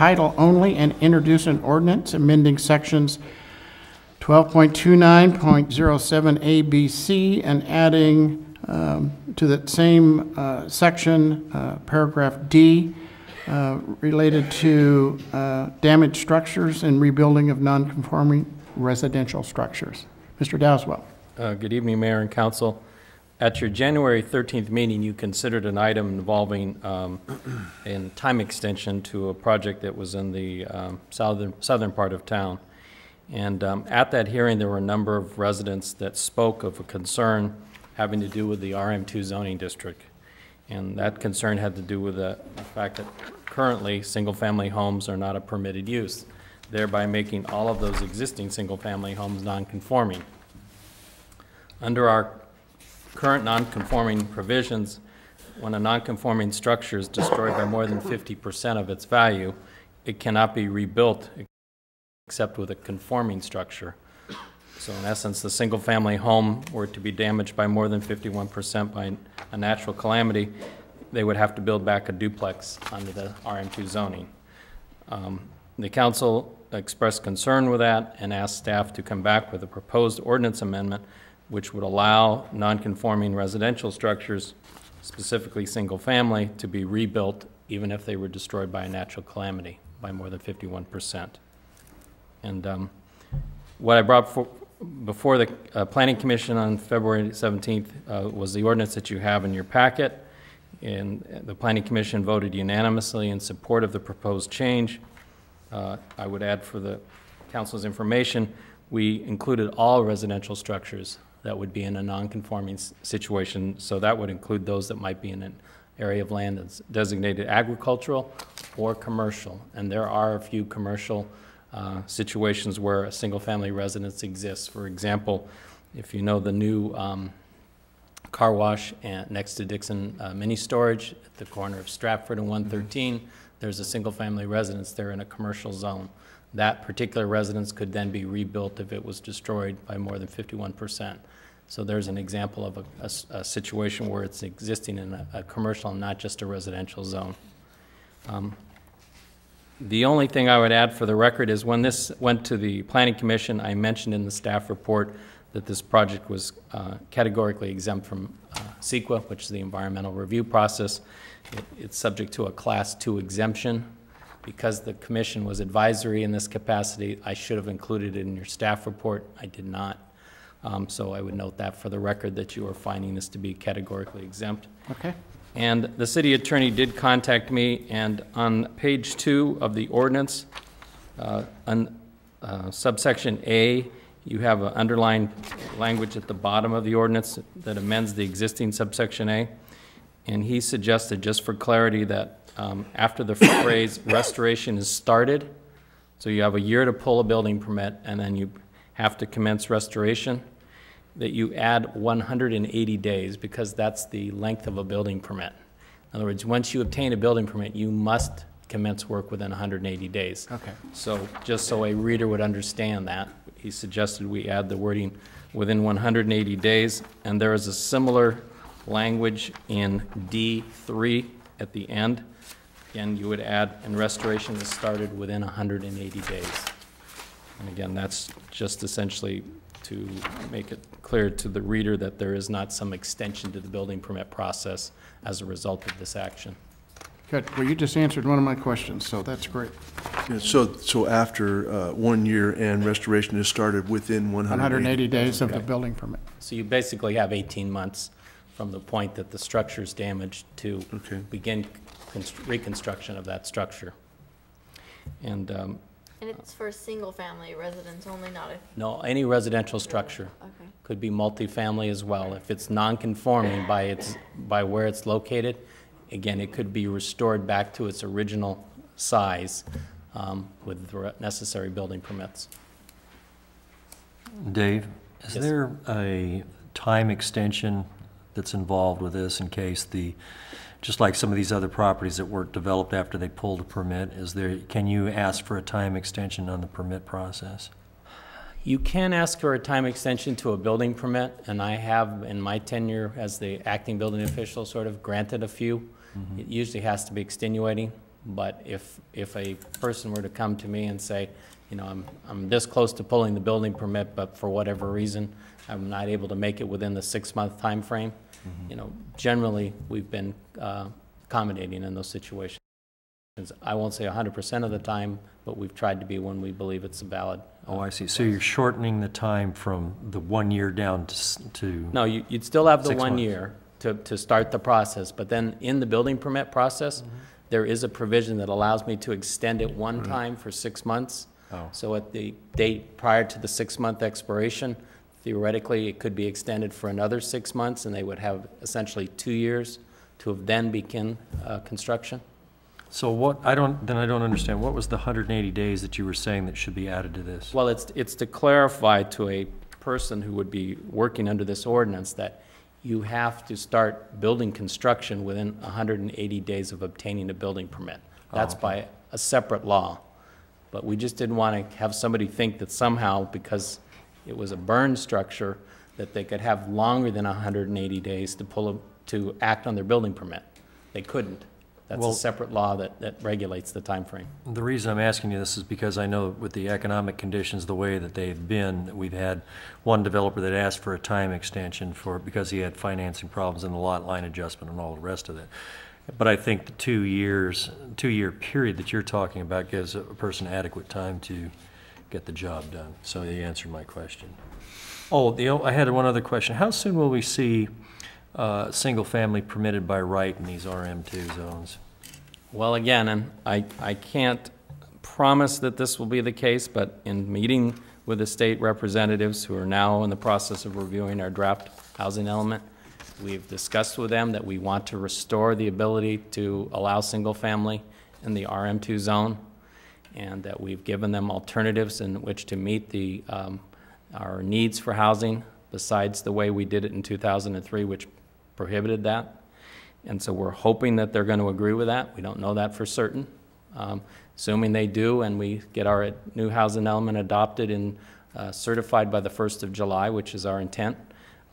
title only and introduce an ordinance amending sections 12.29.07 A, B, C, and adding to that same section, paragraph D, related to damaged structures and rebuilding of non-conforming residential structures. Mr. Dowswell. Good evening, Mayor and Council. At your January 13th meeting, you considered an item involving a time extension to a project that was in the southern part of town. And at that hearing, there were a number of residents that spoke of a concern having to do with the RM2 zoning district. And that concern had to do with the fact that currently single-family homes are not a permitted use, thereby making all of those existing single-family homes non-conforming. Under our current non-conforming provisions, when a non-conforming structure is destroyed by more than 50% of its value, it cannot be rebuilt except with a conforming structure. So in essence, the single-family home were to be damaged by more than 51% by a natural calamity, they would have to build back a duplex under the RM2 zoning. The council expressed concern with that and asked staff to come back with a proposed ordinance amendment which would allow non-conforming residential structures, specifically single-family, to be rebuilt even if they were destroyed by a natural calamity by more than 51%. And what I brought before the Planning Commission on February 17th was the ordinance that you have in your packet, and the Planning Commission voted unanimously in support of the proposed change. I would add for the Council's information, we included all residential structures that would be in a non-conforming situation, so that would include those that might be in an area of land that's designated agricultural or commercial, and there are a few commercial situations where a single-family residence exists. For example, if you know the new car wash next to Dixon Mini Storage at the corner of Stratford and 113, there's a single-family residence there in a commercial zone. That particular residence could then be rebuilt if it was destroyed by more than 51%. So there's an example of a situation where it's existing in a commercial and not just a residential zone. The only thing I would add for the record is when this went to the Planning Commission, I mentioned in the staff report that this project was categorically exempt from CEQA, which is the environmental review process. It's subject to a Class 2 exemption. Because the commission was advisory in this capacity, I should have included it in your staff report. I did not. So I would note that for the record that you are finding this to be categorically exempt. Okay. And the city attorney did contact me, and on page 2 of the ordinance, on subsection A, you have an underlined language at the bottom of the ordinance that amends the existing subsection A. And he suggested, just for clarity, that after the phrase restoration is started, so you have a year to pull a building permit and then you have to commence restoration, that you add 180 days because that's the length of a building permit. In other words, once you obtain a building permit, you must commence work within 180 days. Okay. So just so a reader would understand that, he suggested we add the wording within 180 days, and there is a similar language in D3 at the end. Again, you would add, and restoration is started within 180 days. And again, that's just essentially to make it clear to the reader that there is not some extension to the building permit process as a result of this action. Good. Well, you just answered one of my questions, so that's great. Yeah, so after 1 year and restoration is started within 180 days of the building permit. So you basically have 18 months from the point that the structure is damaged to begin reconstruction of that structure. And it's for single-family residence only, not a... No, any residential structure. Okay. Could be multifamily as well. If it's non-conforming by where it's located, again, it could be restored back to its original size with the necessary building permits. Dave, is Yes. there a time extension that's involved with this in case just like some of these other properties that weren't developed after they pulled a permit, can you ask for a time extension on the permit process? You can ask for a time extension to a building permit, and I have, in my tenure as the acting building official, sort of granted a few. It usually has to be extenuating. But if a person were to come to me and say, you know, I'm this close to pulling the building permit, but for whatever reason, I'm not able to make it within the 6-month time frame, you know, generally, we've been accommodating in those situations. I won't say 100% of the time, but we've tried to be when we believe it's a valid. Oh, I see. So you're shortening the time from the 1 year down to No, you'd still have the 6 1 months. year to start the process, but then in the building permit process, there is a provision that allows me to extend it one time for 6 months. Oh. So at the date prior to the 6-month expiration, theoretically, it could be extended for another 6 months, and they would have essentially 2 years to then begin construction. So what, I don't understand. What was the 180 days that you were saying that should be added to this? Well, it's to clarify to a person who would be working under this ordinance that you have to start building construction within 180 days of obtaining a building permit. That's by a separate law. But we just didn't want to have somebody think that somehow, because it was a burn structure, that they could have longer than 180 days to act on their building permit. They couldn't. That's Well, a separate law that regulates the time frame. The reason I'm asking you this is because I know with the economic conditions the way that they've been, we've had one developer that asked for a time extension because he had financing problems and the lot line adjustment and all the rest of it. But I think the 2-year period that you're talking about gives a person adequate time to get the job done. So you answered my question. Oh, I had one other question. How soon will we see single family permitted by right in these RM2 zones? Well, again, and I can't promise that this will be the case, but in meeting with the state representatives who are now in the process of reviewing our draft housing element, we've discussed with them that we want to restore the ability to allow single family in the RM2 zone, and that we've given them alternatives in which to meet our needs for housing besides the way we did it in 2003, which prohibited that. And so we're hoping that they're going to agree with that. We don't know that for certain. Assuming they do, and we get our new housing element adopted and certified by the 1st of July, which is our intent,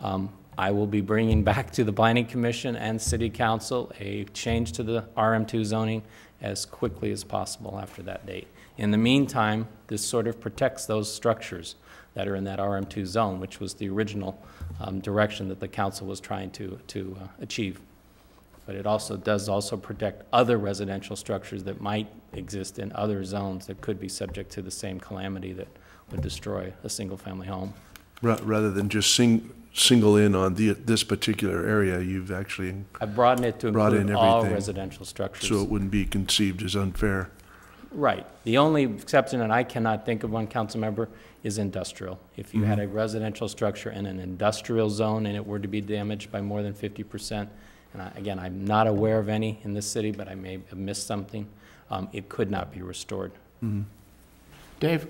I will be bringing back to the Planning Commission and City Council a change to the RM2 zoning as quickly as possible after that date. In the meantime, this sort of protects those structures that are in that RM2 zone, which was the original direction that the council was trying to achieve. But it does also protect other residential structures that might exist in other zones that could be subject to the same calamity that would destroy a single-family home. Rather than just single in on this particular area, you've actually I've broadened it to brought in include all everything, residential structures. so it wouldn't be conceived as unfair. Right. The only exception, and I cannot think of one, council member, is industrial. If you had a residential structure in an industrial zone and it were to be damaged by more than 50%, and again, I'm not aware of any in this city, but I may have missed something, it could not be restored. Dave,